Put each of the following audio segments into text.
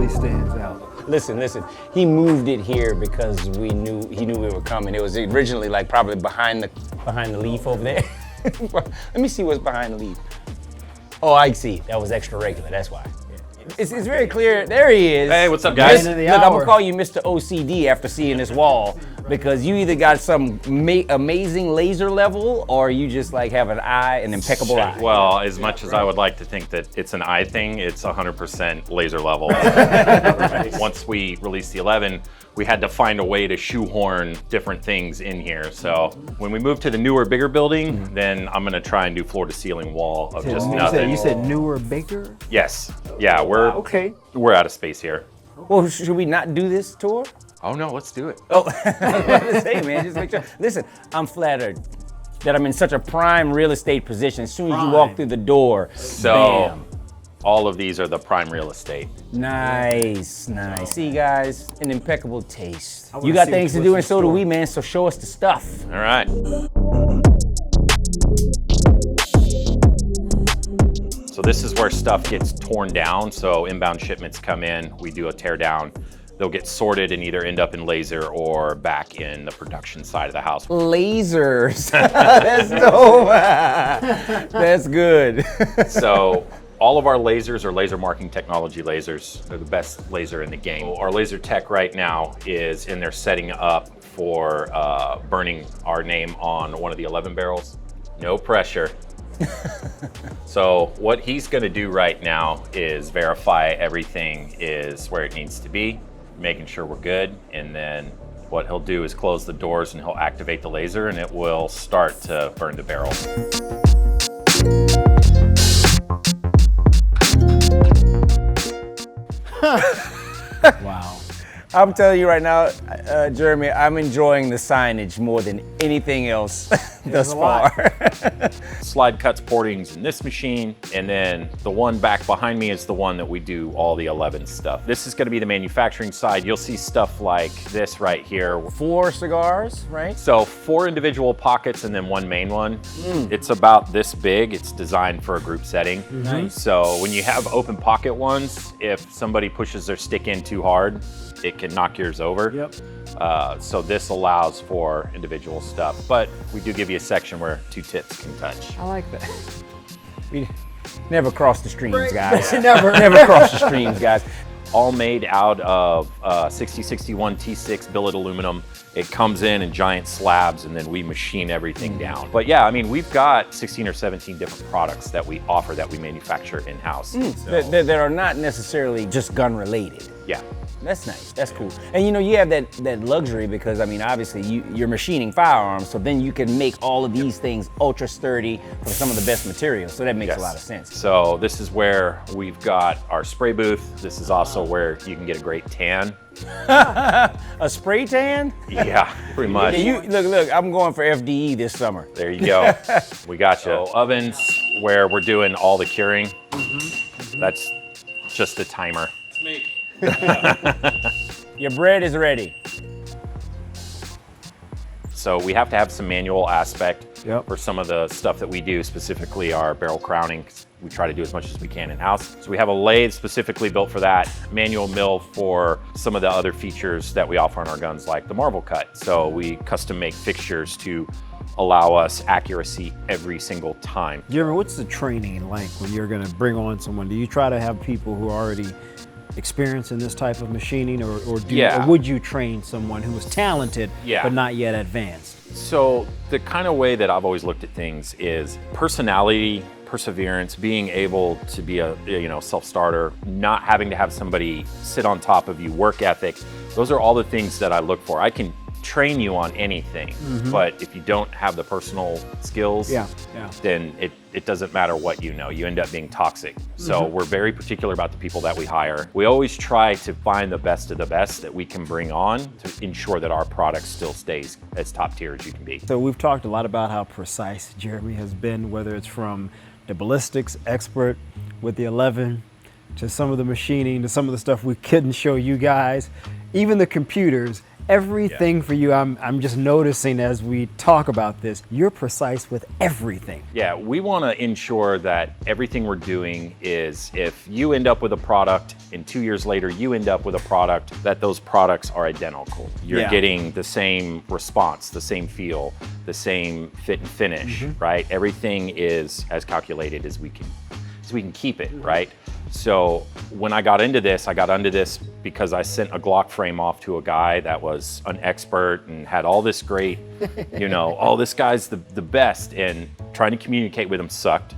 really stands out. Listen. He moved it here because he knew we were coming. It was originally like probably behind the leaf over there. Let me see what's behind the leaf. Oh, I see. That was extra regular. That's why. It's very clear. There he is. Hey, what's up, guys? Look, I'm gonna call you Mr. OCD after seeing this wall, because you either got some amazing laser level, or you just like have an impeccable eye. Well, as much as I would like to think that it's an eye thing, it's 100% laser level. Once we released the 11, we had to find a way to shoehorn different things in here. So when we move to the newer, bigger building, then I'm gonna try and do floor to ceiling wall of just nothing. You said newer, bigger? Yes. Yeah, we're out of space here. Well, should we not do this tour? Oh no, let's do it. Oh, I was about to say, man, just make sure. Listen, I'm flattered that I'm in such a prime real estate position. As soon as you walk through the door, bam. All of these are the prime real estate. Nice. See, guys, an impeccable taste. You got things to do, and so do we, man. So show us the stuff. All right. So this is where stuff gets torn down. So inbound shipments come in, we do a tear down. They'll get sorted and either end up in laser or back in the production side of the house. Lasers. That's dope. That's good. So all of our lasers are laser marking technology lasers. They're the best laser in the game. Our laser tech right now is in there setting up for burning our name on one of the 11 barrels. No pressure. So what he's gonna do right now is verify everything is where it needs to be, making sure we're good, and then what he'll do is close the doors and he'll activate the laser and it will start to burn the barrel. Wow. I'm telling you right now, Jeremy, I'm enjoying the signage more than anything else thus far. Slide cuts portings in this machine, and then the one back behind me is the one that we do all the 11 stuff. This is gonna be the manufacturing side. You'll see stuff like this right here. 4 cigars, right? So 4 individual pockets and then one main one. It's about this big. It's designed for a group setting. Nice. So when you have open pocket ones, if somebody pushes their stick in too hard, it can knock yours over. Yep. So this allows for individual stuff, but we do give you a section where 2 tips can touch. I like that. We never cross the streams, guys. never cross the streams, guys. All made out of 6061 T6 billet aluminum. It comes in giant slabs, and then we machine everything down. But yeah, I mean, we've got 16 or 17 different products that we offer that we manufacture in-house. That are not necessarily just gun related. Yeah. That's nice. That's cool. And you know, you have that luxury because, I mean, obviously you're machining firearms, so then you can make all of these things ultra sturdy from some of the best materials. So that makes a lot of sense. So this is where we've got our spray booth. This is also where you can get a great tan. A spray tan? Yeah, pretty much. Yeah, look, I'm going for FDE this summer. There you go. We got you. So ovens where we're doing all the curing. That's just a timer. It's me. Your bread is ready. So we have to have some manual aspect Yep. for some of the stuff that we do, specifically our barrel crowning. We try to do as much as we can in-house. So we have a lathe specifically built for that, manual mill for some of the other features that we offer on our guns, like the Marvel cut. So we custom make fixtures to allow us accuracy every single time. Jeremy, what's the training like when you're gonna bring on someone? Do you try to have people who are already experienced in this type of machining, or would you train someone who was talented but not yet advanced? So the kind of way that I've always looked at things is personality, perseverance, being able to be a self-starter, not having to have somebody sit on top of you, work ethic. Those are all the things that I look for. I can train you on anything, but if you don't have the personal skills, then it doesn't matter what you know. You end up being toxic. So we're very particular about the people that we hire. We always try to find the best of the best that we can bring on to ensure that our product still stays as top tier as you can be. So we've talked a lot about how precise Jeremy has been, whether it's from the ballistics expert with the 11 to some of the machining to some of the stuff we couldn't show you guys, even the computers. Everything for you, I'm just noticing as we talk about this, you're precise with everything. Yeah, we want to ensure that everything we're doing is, if you end up with a product and 2 years later you end up with a product, that those products are identical. You're getting the same response, the same feel, the same fit and finish, right? Everything is as calculated as we can keep it, right? So when I got into this because I sent a Glock frame off to a guy that was an expert and had all this great, oh, this guy's the best, and trying to communicate with him sucked.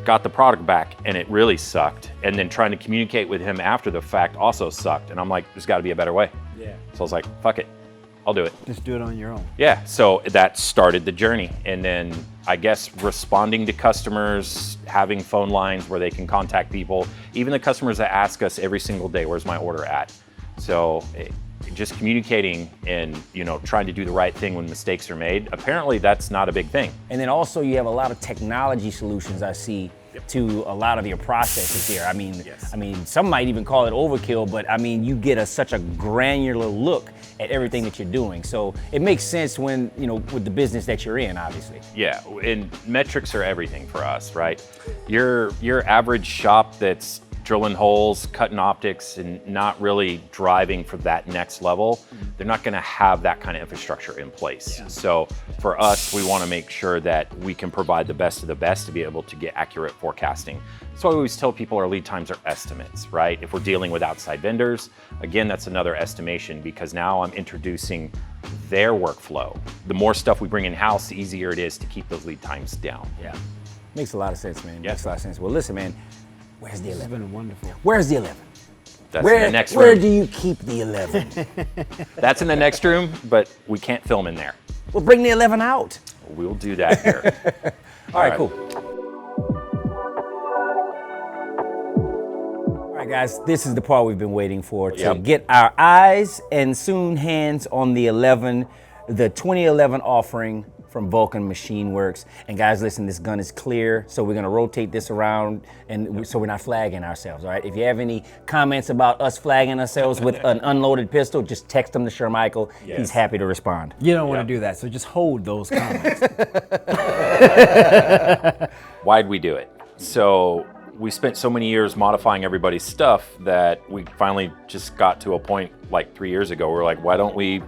Got the product back and it really sucked. And then trying to communicate with him after the fact also sucked. And I'm like, there's gotta be a better way. Yeah. So I was like, fuck it, I'll do it. Just do it on your own. Yeah, so that started the journey. And then I guess responding to customers, having phone lines where they can contact people, even the customers that ask us every single day, where's my order at? So just communicating and trying to do the right thing when mistakes are made, apparently that's not a big thing. And then also you have a lot of technology solutions I see to a lot of your processes here. I mean, some might even call it overkill, but I mean, you get such a granular look at everything that you're doing. So it makes sense when, with the business that you're in, obviously. Yeah, and metrics are everything for us, right? Your average shop that's drilling holes, cutting optics, and not really driving for that next level, they're not gonna have that kind of infrastructure in place. Yeah. So for us, we wanna make sure that we can provide the best of the best to be able to get accurate forecasting. That's why we always tell people our lead times are estimates, right? If we're dealing with outside vendors, again, that's another estimation, because now I'm introducing their workflow. The more stuff we bring in-house, the easier it is to keep those lead times down. Yeah, makes a lot of sense, man. Makes a lot of sense. Well, listen, man, where's the 11? It's been wonderful. Where's the 11? That's in the next room. Where do you keep the 11? That's in the next room, but we can't film in there. Well, bring the 11 out. We'll do that here. All right, cool. All right, guys, this is the part we've been waiting for to get our eyes and soon hands on the 11, the 2011 offering from Vulcan Machine Werks. And guys, listen, this gun is clear, so we're gonna rotate this around, and so we're not flagging ourselves, all right? If you have any comments about us flagging ourselves with an unloaded pistol, just text them to Shermichael. Yes. He's happy to respond. You don't want to do that, so just hold those comments. Why'd we do it? So we spent so many years modifying everybody's stuff that we finally just got to a point like 3 years ago, we're like, why don't we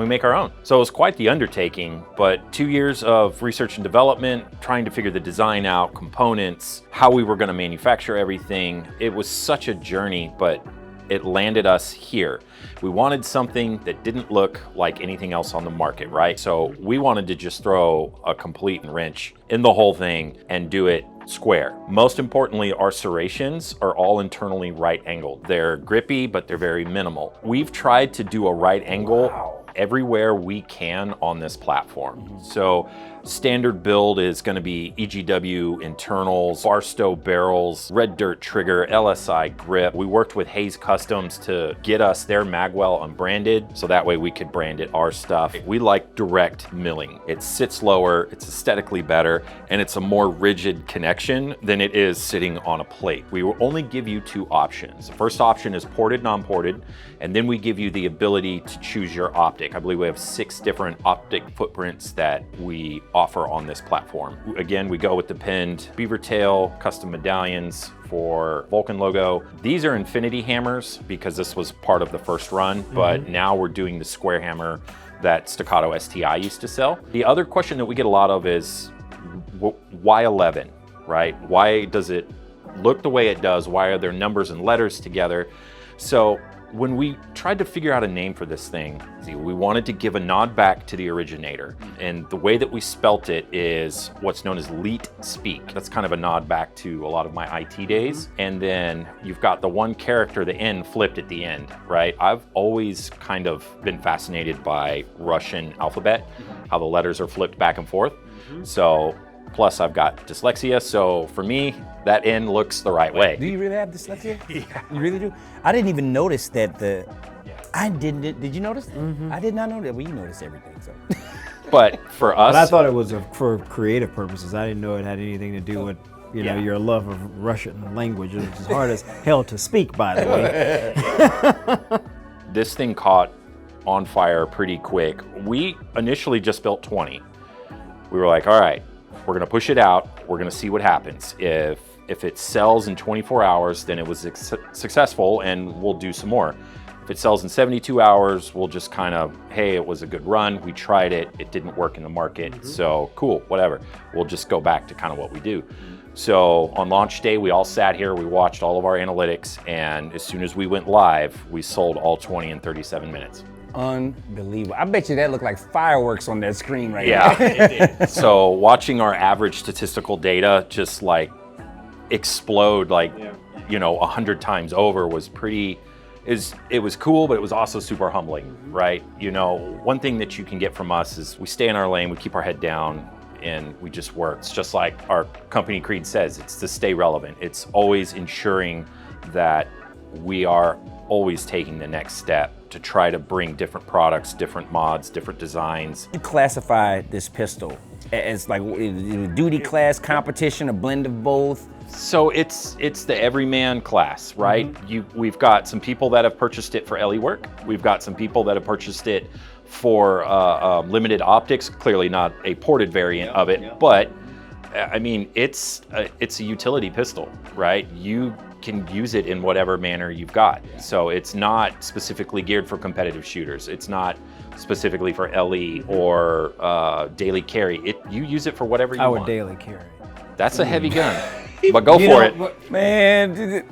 make our own? So it was quite the undertaking, but 2 years of research and development, trying to figure the design out, components, how we were gonna manufacture everything. It was such a journey, but it landed us here. We wanted something that didn't look like anything else on the market, right? So we wanted to just throw a complete wrench in the whole thing and do it square. Most importantly, our serrations are all internally right angled. They're grippy, but they're very minimal. We've tried to do a right angle everywhere we can on this platform. So standard build is going to be EGW internals, Barstow barrels, red dirt trigger, LSI grip. We worked with Hayes Customs to get us their magwell unbranded, so that way we could brand it our stuff. We like direct milling. It sits lower, it's aesthetically better, and it's a more rigid connection than it is sitting on a plate. We will only give you two options. The first option is ported, non-ported, and then we give you the ability to choose your optic. I believe we have 6 different optic footprints that we offer on this platform. Again, we go with the pinned beaver tail, custom medallions for Vulcan logo. These are infinity hammers because this was part of the first run, but now we're doing the square hammer that Staccato STI used to sell. The other question that we get a lot of is, why 11, right? Why does it look the way it does? Why are there numbers and letters together? So when we tried to figure out a name for this thing, we wanted to give a nod back to the originator. And the way that we spelt it is what's known as leet speak. That's kind of a nod back to a lot of my IT days. And then you've got the one character, the N flipped at the end, right? I've always kind of been fascinated by Russian alphabet, how the letters are flipped back and forth. So, plus I've got dyslexia, so for me, that N looks the right way. Do you really have dyslexia? Yeah. You really do? I didn't even notice that did you notice? I did not know that. Well, you notice everything, so. But for us. But I thought it was for creative purposes. I didn't know it had anything to do with, your love of Russian language, which is hard as hell to speak, by the way. This thing caught on fire pretty quick. We initially just built 20. We were like, all right, we're gonna push it out. We're gonna see what happens. If it sells in 24 hours, then it was successful and we'll do some more. If it sells in 72 hours, we'll just kind of, hey, it was a good run. We tried it. It didn't work in the market. So cool, whatever. We'll just go back to kind of what we do. So on launch day, we all sat here, we watched all of our analytics, and as soon as we went live, we sold all 20 in 37 minutes. Unbelievable. I bet you that looked like fireworks on that screen right now. Yeah, it did. So watching our average statistical data just like explode like, 100 times over was it was cool, but it was also super humbling, right? One thing that you can get from us is we stay in our lane, we keep our head down, and we just work. It's just like our company creed says, it's to stay relevant. It's always ensuring that we are always taking the next step to try to bring different products, different mods, different designs. You classify this pistol as like a duty class, competition, a blend of both? So it's the everyman class, right? We've got some people that have purchased it for LE work. We've got some people that have purchased it for limited optics, clearly not a ported variant of it, but I mean, it's a utility pistol, right? You can use it in whatever manner you've got. So it's not specifically geared for competitive shooters. It's not specifically for LE or daily carry. You use it for whatever you want. I would daily carry. That's a heavy gun, but go for it. Man,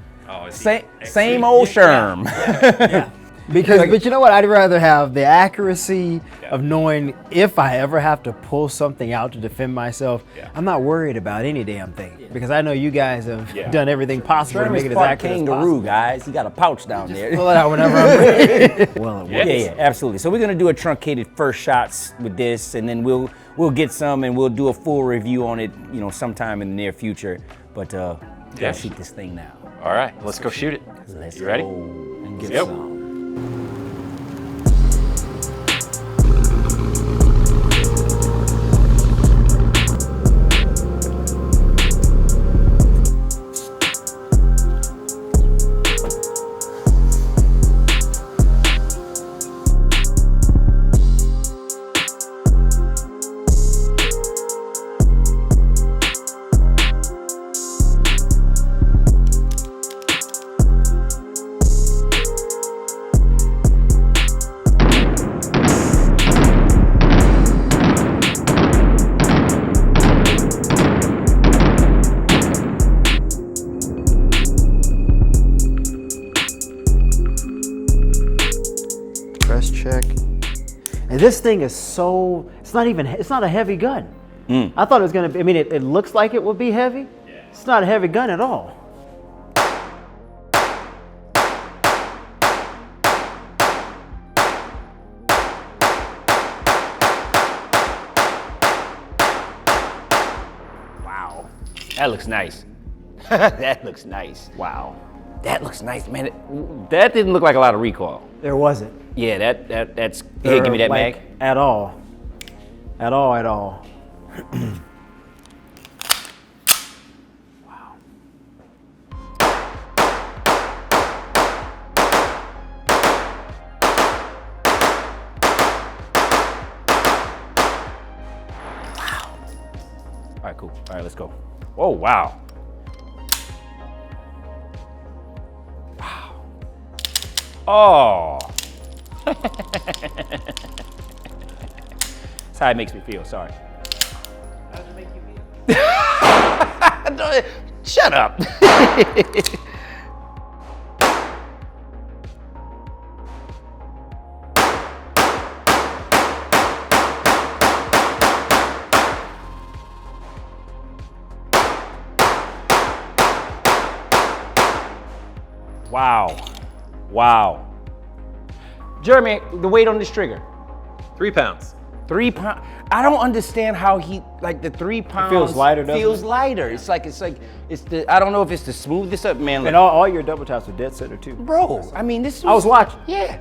same old Sherm. Yeah. But you know what? I'd rather have the accuracy of knowing if I ever have to pull something out to defend myself. I'm not worried about any damn thing because I know you guys have done everything possible to make it as accurate as possible. Guys, he got a pouch down there. Pull it out whenever I'm ready. Well, yeah, absolutely. So we're gonna do a truncated first shots with this, and then we'll get some and we'll do a full review on it, sometime in the near future. But gotta shoot this thing now. All right, let's go shoot it. Let's you ready? go and get Yep. some. check. And this thing is it's not a heavy gun. I thought it was gonna be, it looks like it would be heavy. It's not a heavy gun at all. Wow, that looks nice. That looks nice. Wow. That looks nice, man. That didn't look like a lot of recoil. There wasn't. Yeah, that's. Hey, give me that mag. At all. At all. Wow. Wow. All right, cool. All right, let's go. Oh, wow. Oh. That's how it makes me feel, sorry. How does it make you feel? Shut up. Wow. Wow. Jeremy, the weight on this trigger? 3 pounds. 3 pounds. I don't understand how the 3 pounds feels lighter, doesn't it? Feels lighter. It's the, I don't know if it's to smooth this up, man. And all your double taps are dead center too. Bro, I mean, this I was watching. Yeah,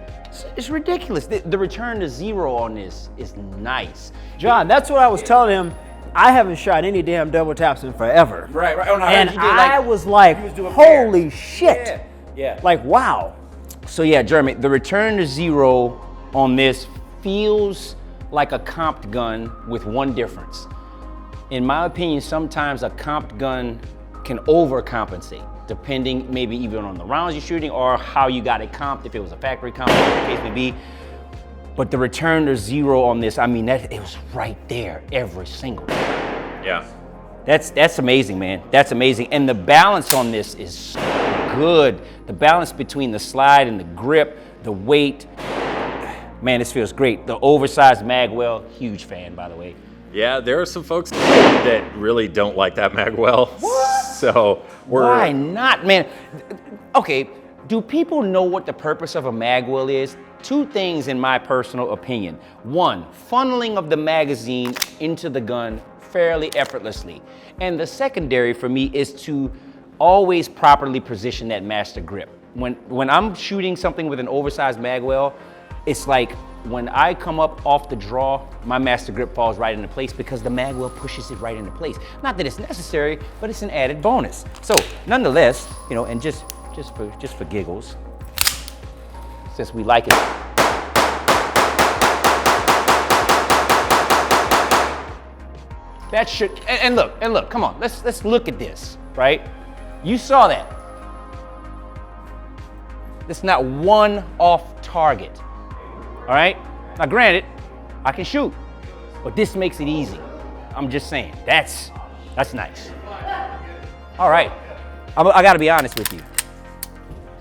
it's ridiculous. The return to zero on this is nice. John, that's what I was telling him. I haven't shot any damn double taps in forever. Right. Oh, no, and I was like, holy shit. Yeah. Like, wow. So yeah, Jeremy, the return to zero on this feels like a comped gun with one difference. In my opinion, sometimes a comped gun can overcompensate, depending maybe even on the rounds you're shooting or how you got it comped, if it was a factory comp, whatever the case may be. But the return to zero on this, I mean, it was right there every single time. Yeah. That's amazing, man. That's amazing. And the balance on this is so good. The balance between the slide and the grip, the weight. Man, this feels great. The oversized magwell, huge fan, by the way. Yeah, there are some folks that really don't like that magwell. What? So why not, man? Okay, do people know what the purpose of a magwell is? Two things in my personal opinion. One, funneling of the magazine into the gun fairly effortlessly. And the secondary for me is to always properly position that master grip. When I'm shooting something with an oversized magwell, it's like when I come up off the draw, my master grip falls right into place because the magwell pushes it right into place. Not that it's necessary, but it's an added bonus. So nonetheless, you know, and just for giggles, since we like it. That should, and look, come on, let's look at this, right? You saw that. That's not one off target. All right? Now granted, I can shoot, but this makes it easy. I'm just saying, that's nice. All right, I gotta be honest with you.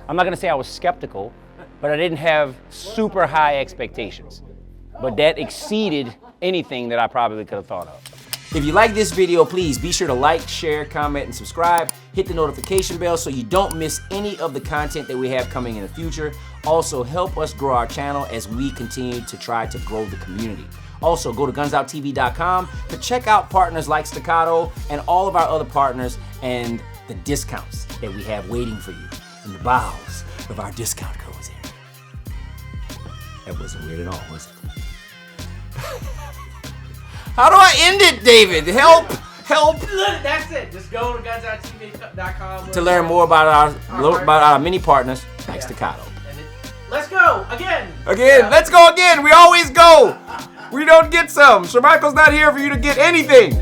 I'm not gonna say I was skeptical, but I didn't have super high expectations. But that exceeded anything that I probably could have thought of. If you like this video, please be sure to like, share, comment, and subscribe. Hit the notification bell so you don't miss any of the content that we have coming in the future. Also, help us grow our channel as we continue to try to grow the community. Also, go to GunsOutTV.com to check out partners like Staccato and all of our other partners and the discounts that we have waiting for you in the bowels of our discount codes here. That wasn't weird at all, was it? How do I end it, David? Help! That's it. Just go to GunsOutTV.com to learn more about our many partners like Staccato. Let's go again. Let's go again. We always go. We don't get some. Sir Michael's not here for you to get anything.